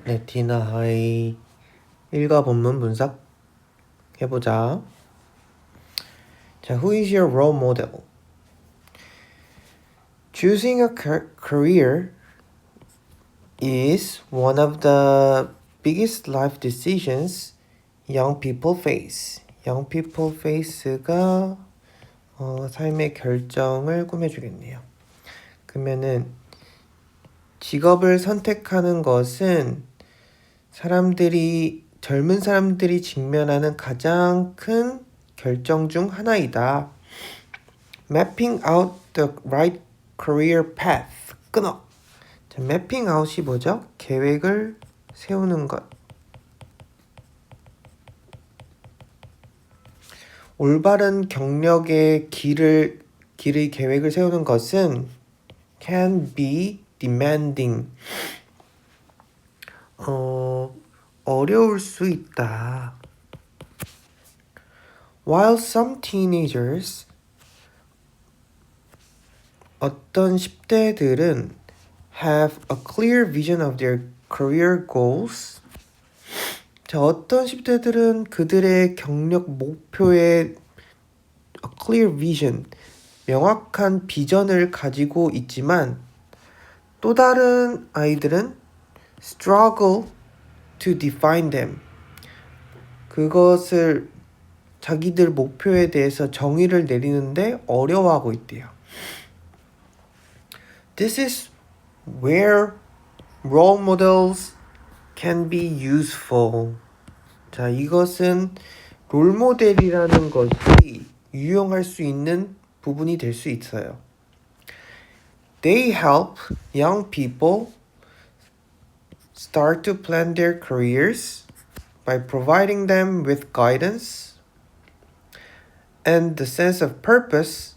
레티나 하이 일과 본문 분석 해보자. 자, who is your role model? Choosing a career is one of the biggest life decisions young people face. young people face가 삶의 결정을 꾸며주겠네요. 그러면은 직업을 선택하는 것은 젊은 사람들이 직면하는 가장 큰 결정 중 하나이다. Mapping out the right career path. 끊어. 자, mapping out이 뭐죠? 계획을 세우는 것. 올바른 경력의 길의 계획을 세우는 것은 can be demanding. 어려울 수 있다. While some teenagers, 어떤 10대들은 have a clear vision of their career goals. 자, 어떤 10대들은 그들의 경력 목표에 a clear vision, 명확한 비전을 가지고 있지만 또 다른 아이들은 struggle to define them. 그것을 자기들 목표에 대해서 정의를 내리는데 어려워하고 있대요. This is where role models can be useful. 자, 이것은 롤모델이라는 것이 유용할 수 있는 부분이 될 수 있어요. They help young people start to plan their careers by providing them with guidance and the sense of purpose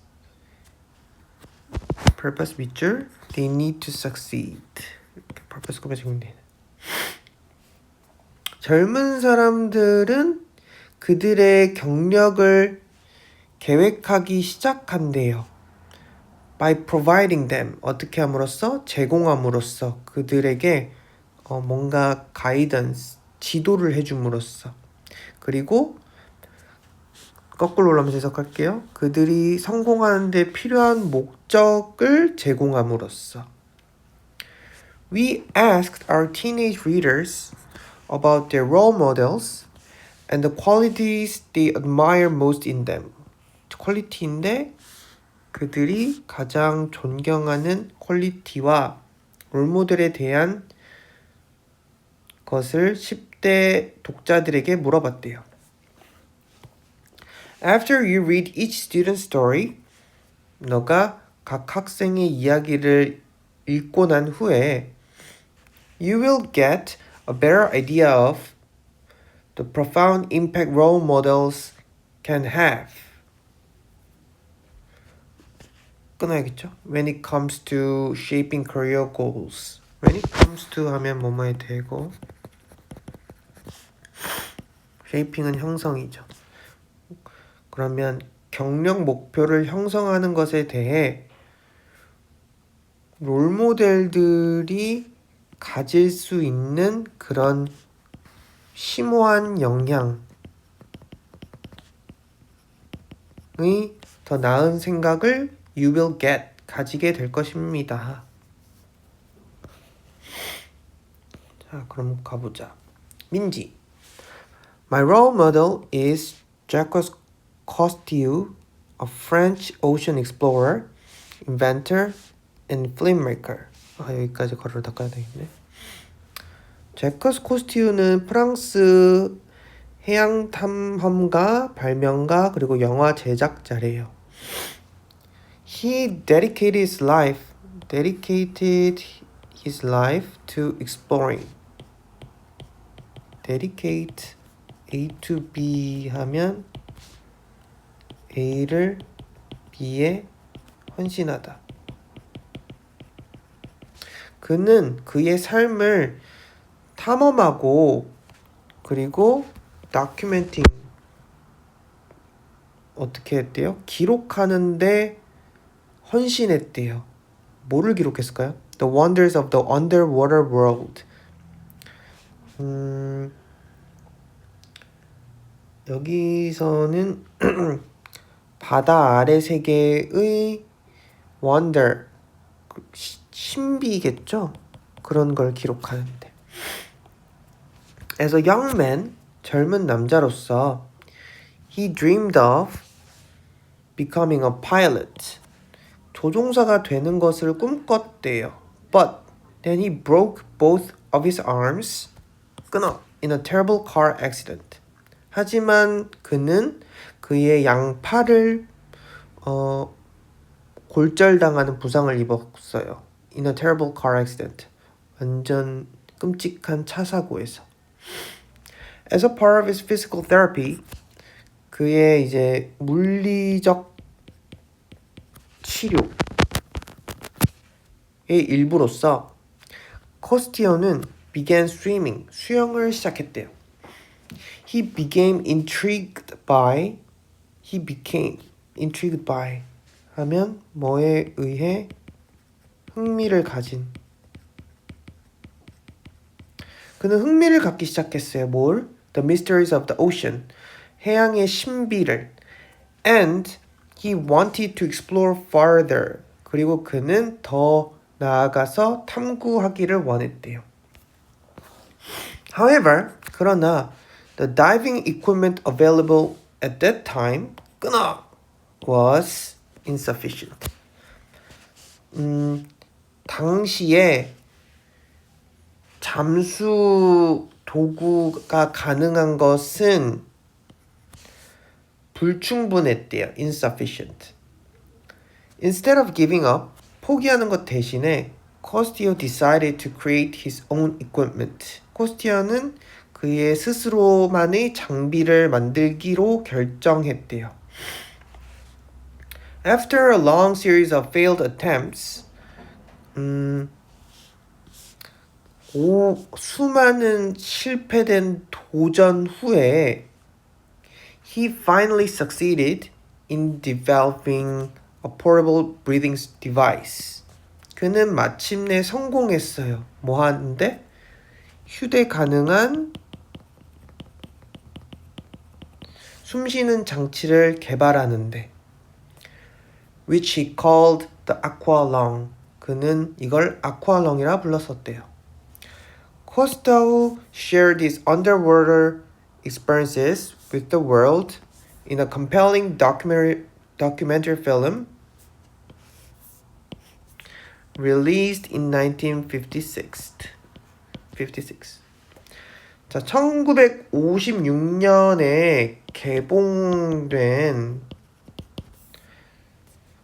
밑줄 they need to succeed. 이렇게 purpose 꾸며주면 돼. 젊은 사람들은 그들의 경력을 계획하기 시작한대요. By providing them. 어떻게 함으로써? 제공함으로써 그들에게 뭔가 가이던스, 지도를 해줌으로써. 그리고 거꾸로 올라오면서 해석할게요. 그들이 성공하는 데 필요한 목적을 제공함으로써. We asked our teenage readers about their role models and the qualities they admire most in them. 퀄리티인데 그들이 가장 존경하는 퀄리티와 롤모델에 대한 것을 10대 독자들에게 물어봤대요. After you read each student's story, 너가 각 학생의 이야기를 읽고 난 후에 you will get a better idea of the profound impact role models can have. 끊어야겠죠? When it comes to shaping career goals. When it comes to 하면 뭐뭐에 되고 shaping은 형성이죠. 그러면 경력 목표를 형성하는 것에 대해 롤모델들이 가질 수 있는 그런 심오한 영향의 더 나은 생각을 you will get, 가지게 될 것입니다. 자, 그럼 가보자. 민지. My role model is Jacques Cousteau, a French ocean explorer, inventor, and filmmaker. 여기까지 괄호를 닦아야 되겠네. 제커스 코스티우는 프랑스 해양 탐험가, 발명가, 그리고 영화 제작자래요. He dedicated his life to exploring. dedicate A to B 하면 A를 B에 헌신하다. 그는 그의 삶을 탐험하고 그리고 다큐멘팅 어떻게 했대요? 기록하는데 헌신했대요. 뭐를 기록했을까요? The wonders of the underwater world. 여기서는 바다 아래 세계의 wonder, 신비겠죠? 그런 걸 기록하는데. As a young man, 젊은 남자로서 he dreamed of becoming a pilot. 조종사가 되는 것을 꿈꿨대요. But then he broke both of his arms 끊어 in a terrible car accident. 하지만 그는 그의 양팔을 골절당하는 부상을 입었어요. In a terrible car accident. 완전 끔찍한 차 사고에서. As a part of his physical therapy, 그의 이제 물리적 치료의 일부로서 코스티어는 began swimming, 수영을 시작했대요. He became intrigued by 하면 뭐에 의해 흥미를 가진. 그는 흥미를 갖기 시작했어요. 뭘? The mysteries of the ocean. 해양의 신비를. And he wanted to explore farther. 그리고 그는 더 나아가서 탐구하기를 원했대요. However, 그러나 the diving equipment available at that time 끊어 was insufficient. 당시에 잠수 도구가 가능한 것은 불충분했대요. insufficient. Instead of giving up, 포기하는 것 대신에 Costello decided to create his own equipment. 코스티어는 그의 스스로만의 장비를 만들기로 결정했대요. After a long series of failed attempts, 수많은 실패된 도전 후에 he finally succeeded in developing a portable breathing device. 그는 마침내 성공했어요. 뭐 하는데? 휴대 가능한 숨쉬는 장치를 개발하는데. Which he called the aqualung. 그는 이걸 aqualung이라 불렀었대요. Costello shared his underwater experiences with the world in a compelling documentary film released in 1956. 자, 1956년에 개봉된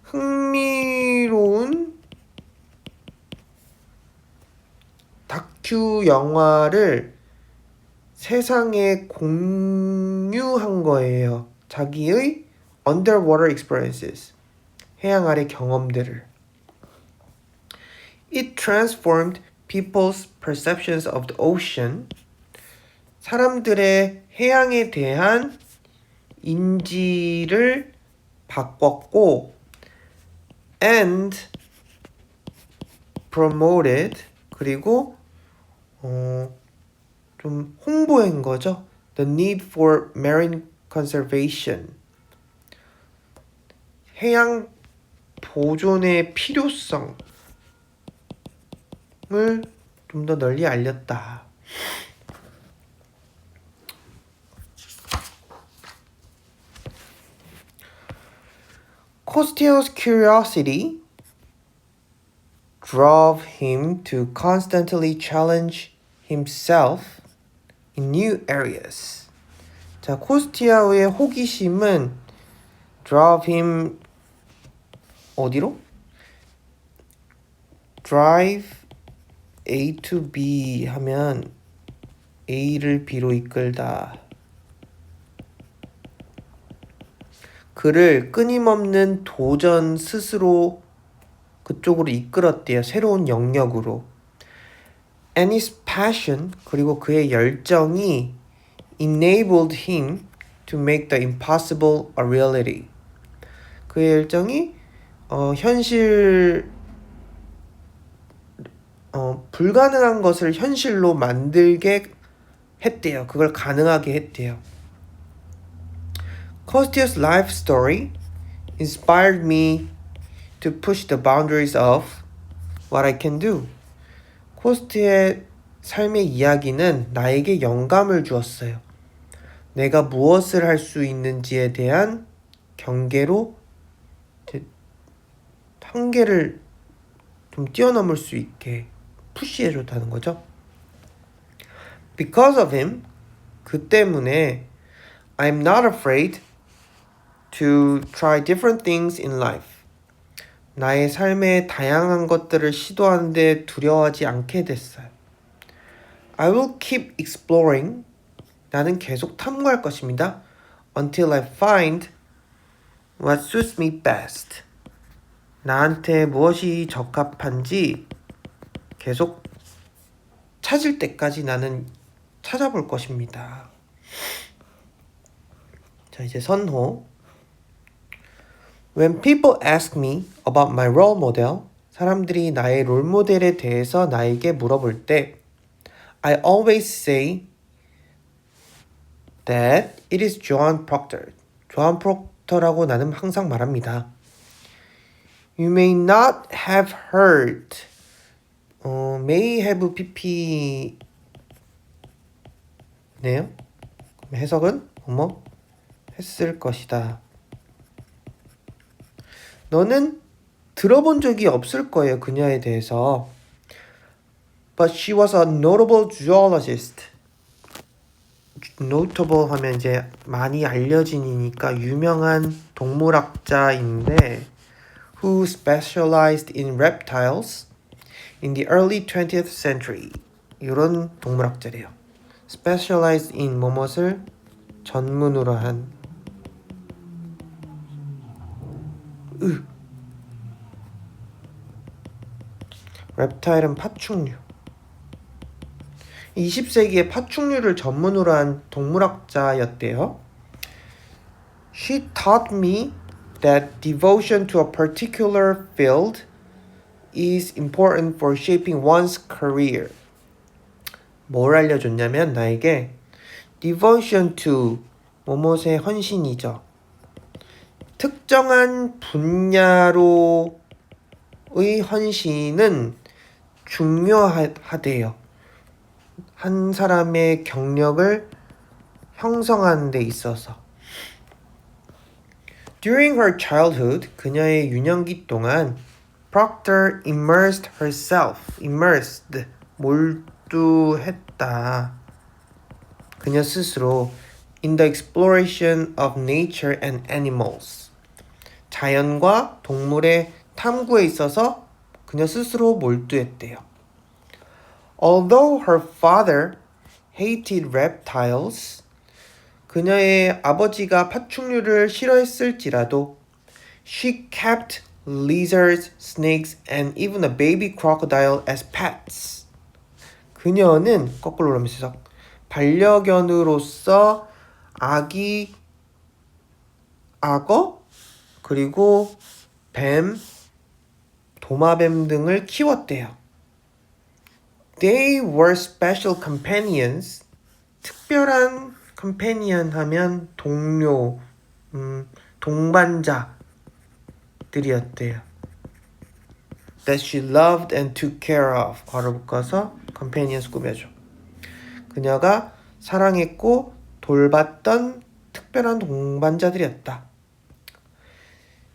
흥미로운 다큐 영화를 세상에 공유한 거예요. 자기의 underwater experiences, 해양 아래 경험들을. It transformed people's perceptions of the ocean. 사람들의 해양에 대한 인지를 바꿨고 and promoted 그리고 좀 홍보한 거죠. The need for marine conservation. 해양 보존의 필요성을 좀 더 널리 알렸다. Costello's curiosity drove him to constantly challenge himself in new areas. 자, 코스티아의 호기심은 drove him 어디로? drive A to B 하면 A를 B로 이끌다. 그를 끊임없는 도전 스스로 그쪽으로 이끌었대요. 새로운 영역으로. And his passion, 그리고 그의 열정이 enabled him to make the impossible a reality. 그의 열정이 불가능한 것을 현실로 만들게 했대요. 그걸 가능하게 했대요. Kostiu's life story inspired me to push the boundaries of what I can do. 코스트의 삶의 이야기는 나에게 영감을 주었어요. 내가 무엇을 할 수 있는지에 대한 경계로 한계를 좀 뛰어넘을 수 있게 푸시해줬다는 거죠. Because of him, 그 때문에 I'm not afraid to try different things in life. 나의 삶에 다양한 것들을 시도하는데 두려워하지 않게 됐어요. I will keep exploring. 나는 계속 탐구할 것입니다. Until I find what suits me best. 나한테 무엇이 적합한지 계속 찾을 때까지 나는 찾아볼 것입니다. 자, 이제 선호. When people ask me about my role model, 사람들이 나의 롤 모델에 대해서 나에게 물어볼 때 I always say that it is Joan Proctor. 조안 프록터라고 나는 항상 말합니다. You may not have heard. may have pp 네요. 해석은 뭐뭐 했을 것이다. 너는 들어본 적이 없을 거예요. 그녀에 대해서. But she was a notable zoologist. notable 하면 이제 많이 알려진이니까 유명한 동물학자인데 who specialized in reptiles in the early 20th century. 이런 동물학자래요. specialized in 뭐뭇을 전문으로 한 reptile은 파충류. 20세기에 파충류를 전문으로 한 동물학자였대요. She taught me that devotion to a particular field is important for shaping one's career. 뭘 알려줬냐면 나에게 devotion to 뭐뭇의 헌신이죠. 특정한 분야로의 헌신은 중요하대요. 한 사람의 경력을 형성하는 데 있어서. During her childhood, 그녀의 유년기 동안 Proctor immersed herself, 몰두했다. 그녀 스스로 in the exploration of nature and animals. 자연과 동물의 탐구에 있어서 그녀 스스로 몰두했대요. Although her father hated reptiles, 그녀의 아버지가 파충류를 싫어했을지라도 she kept lizards, snakes, and even a baby crocodile as pets. 그녀는 거꾸로 그러면서 반려견으로서 아기 악어 그리고 뱀, 도마뱀 등을 키웠대요. They were special companions. 특별한 companion 하면 동료, 동반자들이었대요. That she loved and took care of. 괄호 묶어서 companions 꾸며줘. 그녀가 사랑했고 돌봤던 특별한 동반자들이었다.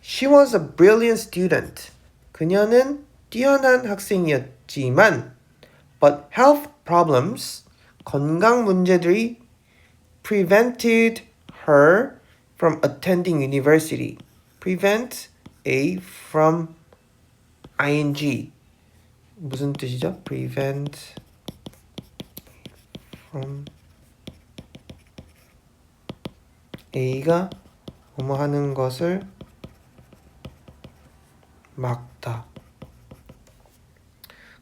She was a brilliant student. 그녀는 뛰어난 학생이었지만 but health problems, 건강 문제들이 prevented her from attending university. prevent a from ing. 무슨 뜻이죠? prevent from a가 뭐뭐 하는 것을 막다.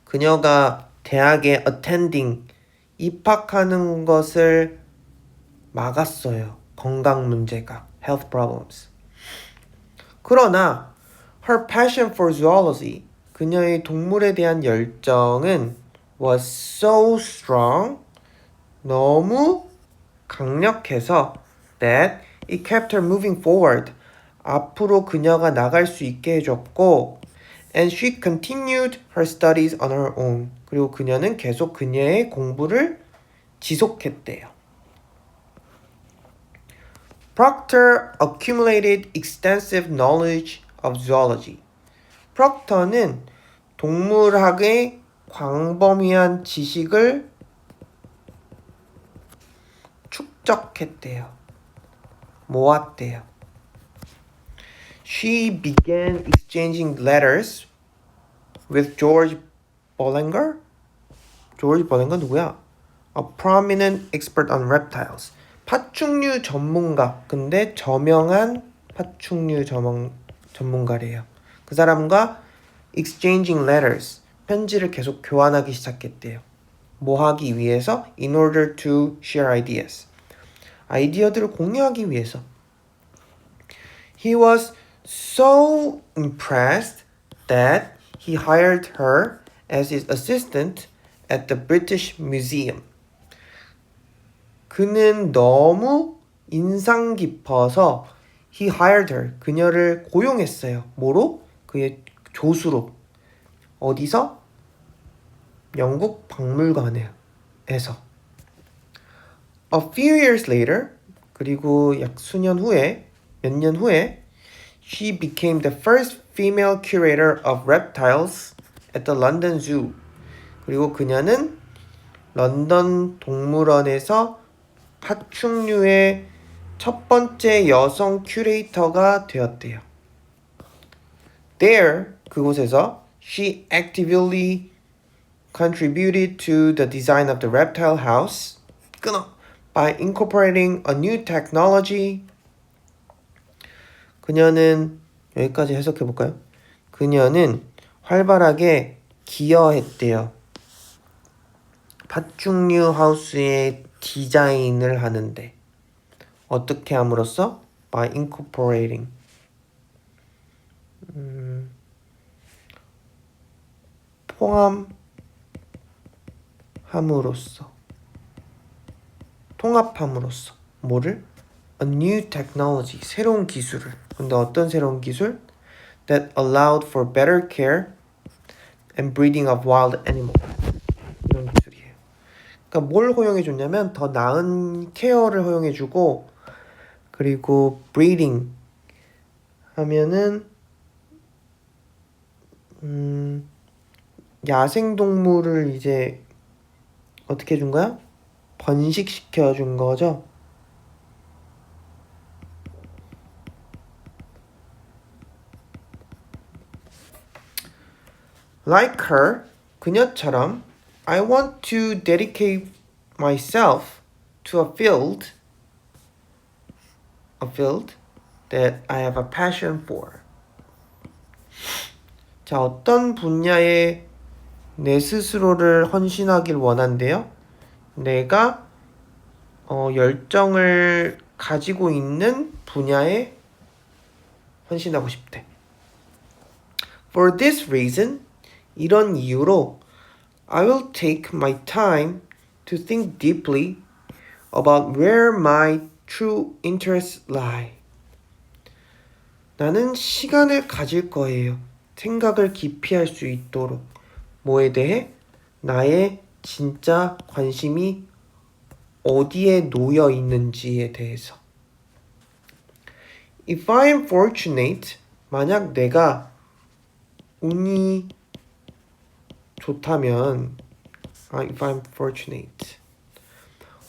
그녀가 대학에 attending, 입학하는 것을 막았어요. 건강 문제가, health problems. 그러나 her passion for zoology, 그녀의 동물에 대한 열정은 was so strong, 너무 강력해서 that it kept her moving forward. 앞으로 그녀가 나갈 수 있게 해줬고 and she continued her studies on her own. 그리고 그녀는 계속 그녀의 공부를 지속했대요. Proctor accumulated extensive knowledge of zoology. 프록터는 동물학의 광범위한 지식을 축적했대요. 모았대요. She began exchanging letters with George Bollinger. George Bollinger 누구야? A prominent expert on reptiles. 파충류 전문가. 근데 저명한 파충류 전문가래요. 그 사람과 exchanging letters. 편지를 계속 교환하기 시작했대요. 뭐 하기 위해서? In order to share ideas. 아이디어들을 공유하기 위해서. He was so impressed that he hired her as his assistant at the British Museum. 그는 너무 인상 깊어서 he hired her. 그녀를 고용했어요. 뭐로? 그의 조수로. 어디서? 영국 박물관에서. A few years later, 그리고 약 수년 후에, 몇 년 후에, she became the first female curator of reptiles at the London Zoo. 그리고 그녀는 런던 동물원에서 파충류의 첫 번째 여성 큐레이터가 되었대요. There, 그곳에서 she actively contributed to the design of the reptile house. 끊어. By incorporating a new technology. 그녀는 여기까지 해석해 볼까요? 그녀는 활발하게 기여했대요. 파충류 하우스의 디자인을 하는데 어떻게 함으로써? By incorporating. 통합함으로써 뭐를? A new technology, 새로운 기술을. 근데 어떤 새로운 기술? That allowed for better care and breeding of wild animals. 이런 기술이에요. 그러니까 뭘 허용해 줬냐면 더 나은 케어를 허용해 주고 그리고 breeding 하면은 야생 동물을 이제 어떻게 해준 거야? 번식시켜 준 거죠. Like her, 그녀처럼 I want to dedicate myself to a field that I have a passion for. 자, 어떤 분야에 내 스스로를 헌신하길 원한대요? 내가 열정을 가지고 있는 분야에 헌신하고 싶대. For this reason, 이런 이유로 I will take my time to think deeply about where my true interests lie. 나는 시간을 가질 거예요. 생각을 깊이 할 수 있도록. 뭐에 대해? 나의 진짜 관심이 어디에 놓여 있는지에 대해서. If I am fortunate, 만약 내가 운이 좋다면, if I'm fortunate,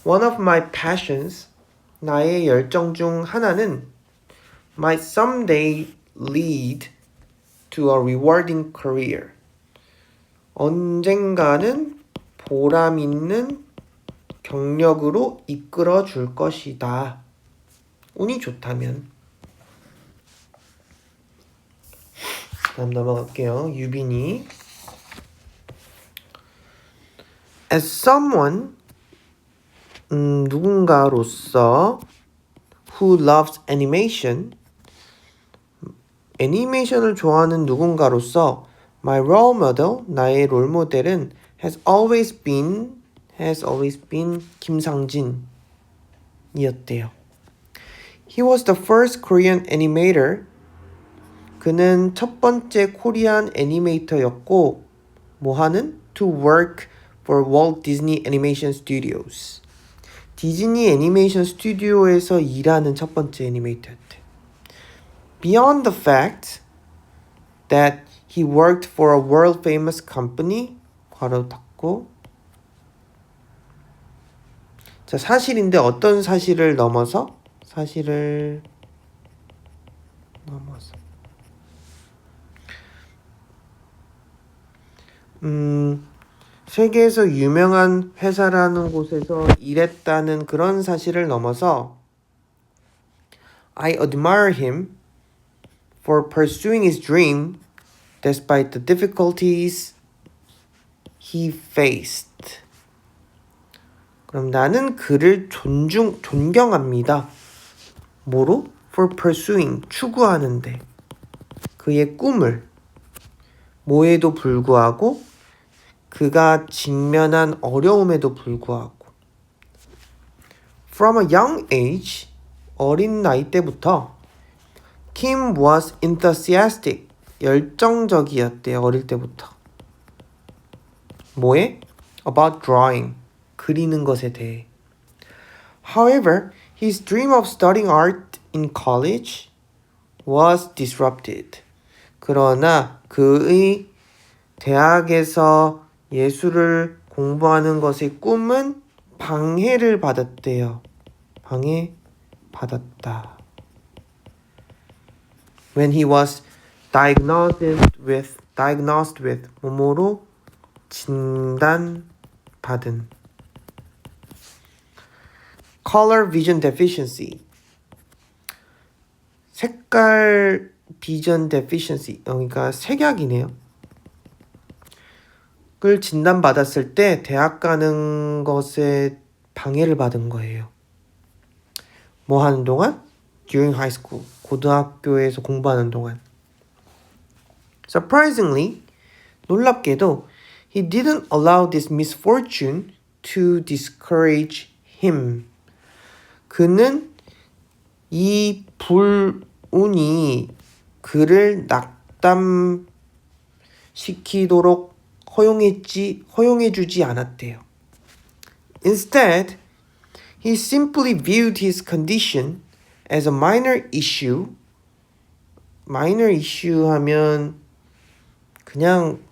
one of my passions, 나의 열정 중 하나는 might someday lead to a rewarding career. 언젠가는 보람 있는 경력으로 이끌어 줄 것이다. 운이 좋다면. 다음 넘어갈게요. 유빈이. As someone, 누군가로서 who loves animation, 애니메이션을 좋아하는 누군가로서 my role model, 나의 롤 모델은 has always been, has always been 김상진이었대요. He was the first Korean animator. 그는 첫 번째 코리안 애니메이터였고 뭐 하는? To work for Walt Disney Animation Studios. 디즈니 애니메이션 스튜디오에서 일하는 첫 번째 애니메이터였대. Beyond the fact that he worked for a world famous company, 괄호 닫고. 자, 사실인데 어떤 사실을 넘어서? 사실을 넘어서. 세계에서 유명한 회사라는 곳에서 일했다는 그런 사실을 넘어서 I admire him for pursuing his dream despite the difficulties he faced. 그럼 나는 그를 존경합니다. 뭐로? For pursuing, 추구하는데. 그의 꿈을 뭐에도 불구하고 그가 직면한 어려움에도 불구하고 From a young age, 어린 나이 때부터 Kim was enthusiastic, 열정적이었대요. 어릴 때부터. 뭐에? About drawing, 그리는 것에 대해. However, his dream of studying art in college was disrupted. 그러나 그의 대학에서 예술을 공부하는 것의 꿈은 방해를 받았대요. 방해받았다. When he was diagnosed with 뭐뭐로 진단받은 color vision deficiency. 색깔 비전 deficiency. 그러니까 색약이네요. 을 진단받았을 때 대학 가는 것에 방해를 받은 거예요. 뭐 하는 동안? During high school. 고등학교에서 공부하는 동안. Surprisingly, 놀랍게도 he didn't allow this misfortune to discourage him. 그는 이 불운이 그를 낙담시키도록 허용해주지 않았대요. Instead, he simply viewed his condition as a minor issue. minor issue 하면 그냥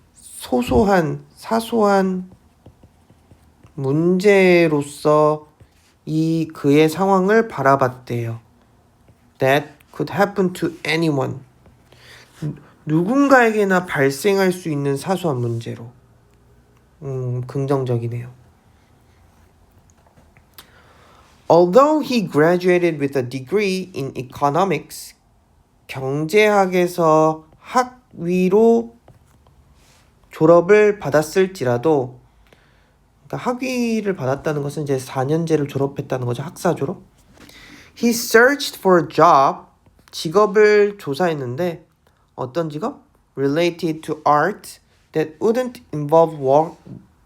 사소한 문제로서 그의 상황을 바라봤대요. That could happen to anyone. 누군가에게나 발생할 수 있는 사소한 문제로. 긍정적이네요. Although he graduated with a degree in economics, 경제학에서 학위로 졸업을 받았을지라도, 그러니까 학위를 받았다는 것은 이제 4년제를 졸업했다는 거죠. 학사 졸업. He searched for a job, 직업을 조사했는데 어떤 직업? Related to art that wouldn't involve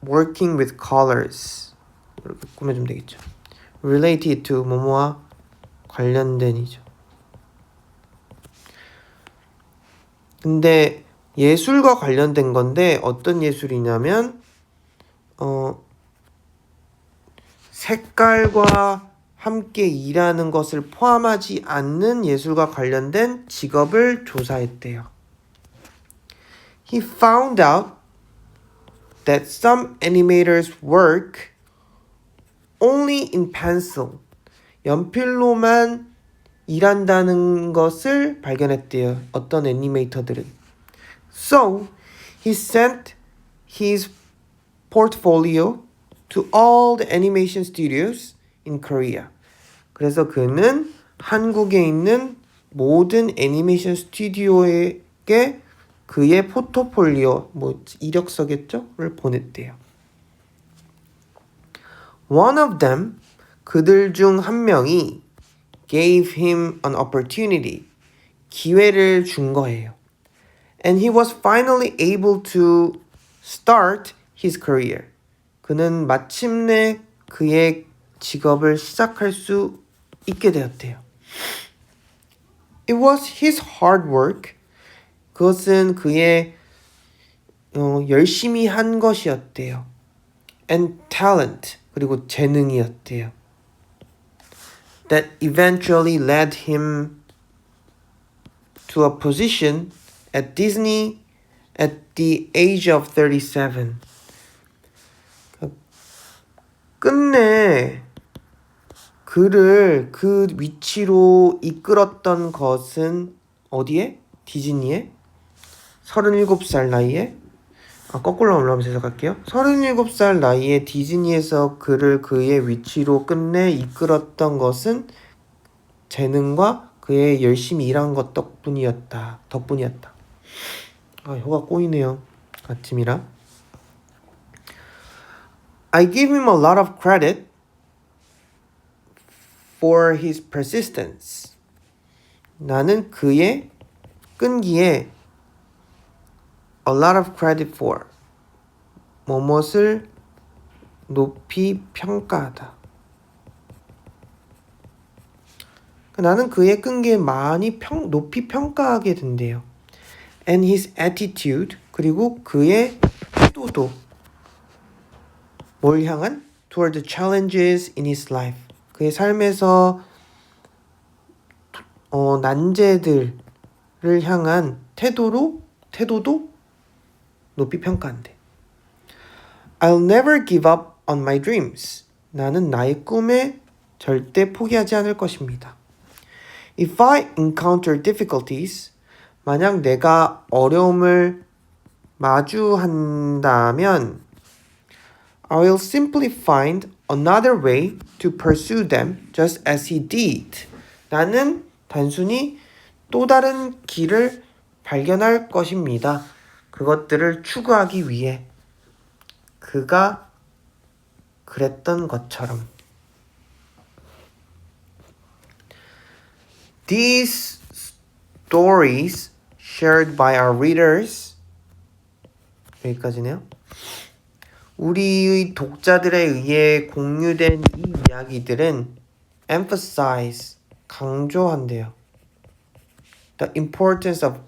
working with colors. 이렇게 꾸며주면 되겠죠. Related to 뭐뭐와 관련된이죠. 근데 예술과 관련된 건데 어떤 예술이냐면 색깔과 함께 일하는 것을 포함하지 않는 예술과 관련된 직업을 조사했대요. He found out that some animators work only in pencil. 연필로만 일한다는 것을 발견했대요. 어떤 애니메이터들은. So, he sent his portfolio to all the animation studios in Korea. 그래서 그는 한국에 있는 모든 애니메이션 스튜디오에게 그의 포트폴리오, 이력서겠죠?를 보냈대요. One of them, 그들 중 한 명이 gave him an opportunity, 기회를 준 거예요. And he was finally able to start his career. 그는 마침내 그의 직업을 시작할 수 있게 되었대요. It was his hard work. 그것은 그의 열심히 한 것이었대요. And talent. 그리고 재능이었대요. That eventually led him to a position at Disney at the age of 37. 끝내 그를 그 위치로 이끌었던 것은 어디에? 디즈니에? 37살 나이에? 거꾸로 올라오면서 해석할게요. 37살 나이에 디즈니에서 그를 그의 위치로 끝내 이끌었던 것은 재능과 그의 열심히 일한 것 덕분이었다. 혀가 꼬이네요. 아침이라. I give him a lot of credit for his persistence. 나는 그의 끈기에 a lot of credit for 무엇을 높이 평가하다. 나는 그의 끈기에 많이 높이 평가하게 된대요. And his attitude, 그리고 그의 태도도 뭘 향한? Toward the challenges in his life. 그의 삶에서 난제들을 향한 태도도 높이 평가한대. I'll never give up on my dreams. 나는 나의 꿈에 절대 포기하지 않을 것입니다. If I encounter difficulties, 만약 내가 어려움을 마주한다면 I will simply find another way to pursue them just as he did. 나는 단순히 또 다른 길을 발견할 것입니다. 그것들을 추구하기 위해 그가 그랬던 것처럼. These stories shared by our readers 여기까지네요. 우리의 독자들에 의해 공유된 이 이야기들은 emphasize 강조한대요. The importance of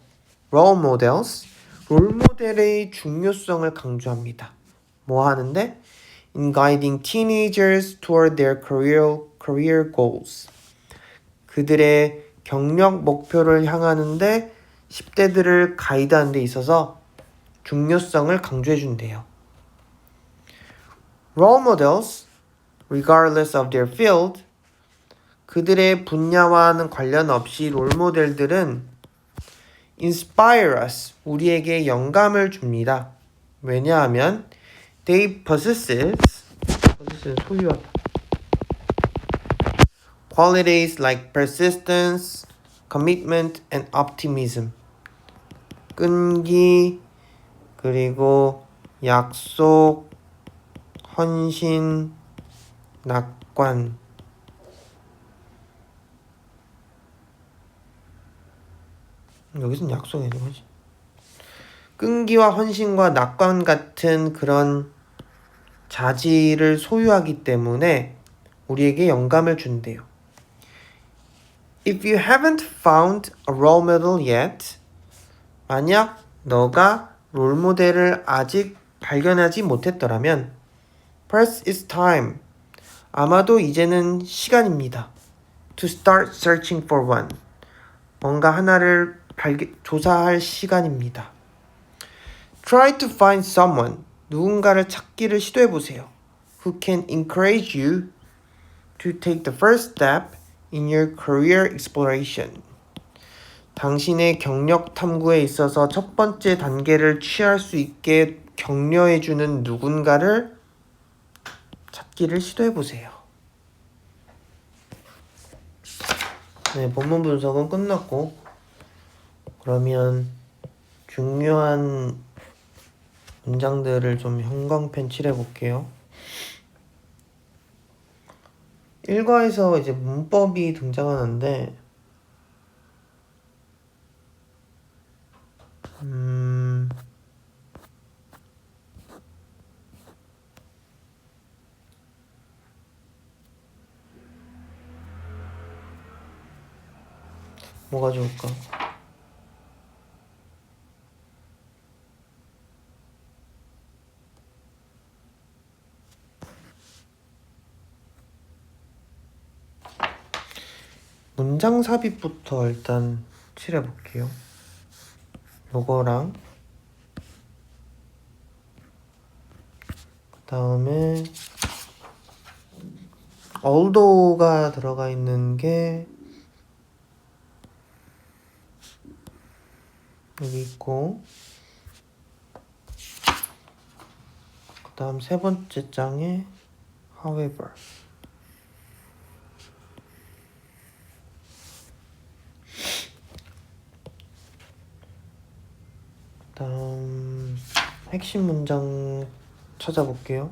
role models 롤모델의 중요성을 강조합니다. 뭐 하는데? In guiding teenagers toward their career goals. 그들의 경력 목표를 향하는데 10대들을 가이드하는 데 있어서 중요성을 강조해 준대요. Role models, regardless of their field, 그들의 분야와는 관련 없이 롤모델들은 inspire us, 우리에게 영감을 줍니다. 왜냐하면 they possess 소유하다. Qualities like persistence, commitment, and optimism. 끈기, 그리고 약속, 헌신, 낙관. 여기서는 약속이 아니고 헌신. 끈기와 헌신과 낙관 같은 그런 자질을 소유하기 때문에 우리에게 영감을 준대요. If you haven't found a role model yet, 만약 너가 롤모델을 아직 발견하지 못했더라면 perhaps it's time. 아마도 이제는 시간입니다. To start searching for one. 뭔가 하나를 조사할 시간입니다. Try to find someone. 누군가를 찾기를 시도해보세요. Who can encourage you to take the first step in your career exploration. 당신의 경력 탐구에 있어서 첫 번째 단계를 취할 수 있게 격려해주는 누군가를 찾기를 시도해보세요. 네, 본문 분석은 끝났고 그러면 중요한 문장들을 좀 형광펜 칠해볼게요. 1과에서 이제 문법이 등장하는데 뭐가 좋을까? 문장 삽입부터 일단 칠해볼게요. 요거랑 그 다음에 although가 들어가 있는 게 여기 있고, 그 다음 세 번째 장에 however. 그 다음 핵심 문장 찾아볼게요.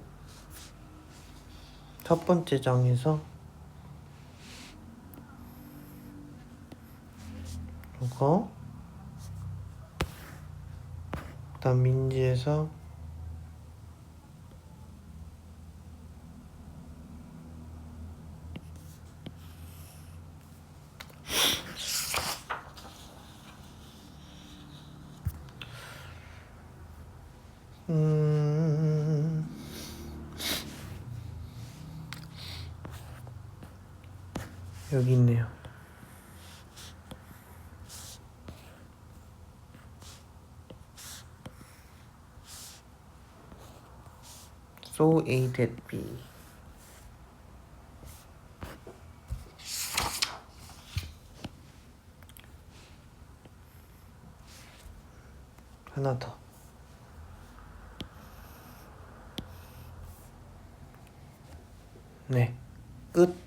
첫 번째 장에서 이거, 그 다음 민지에서 여기 있네요. So A that B. 하나 더. 네, 끝.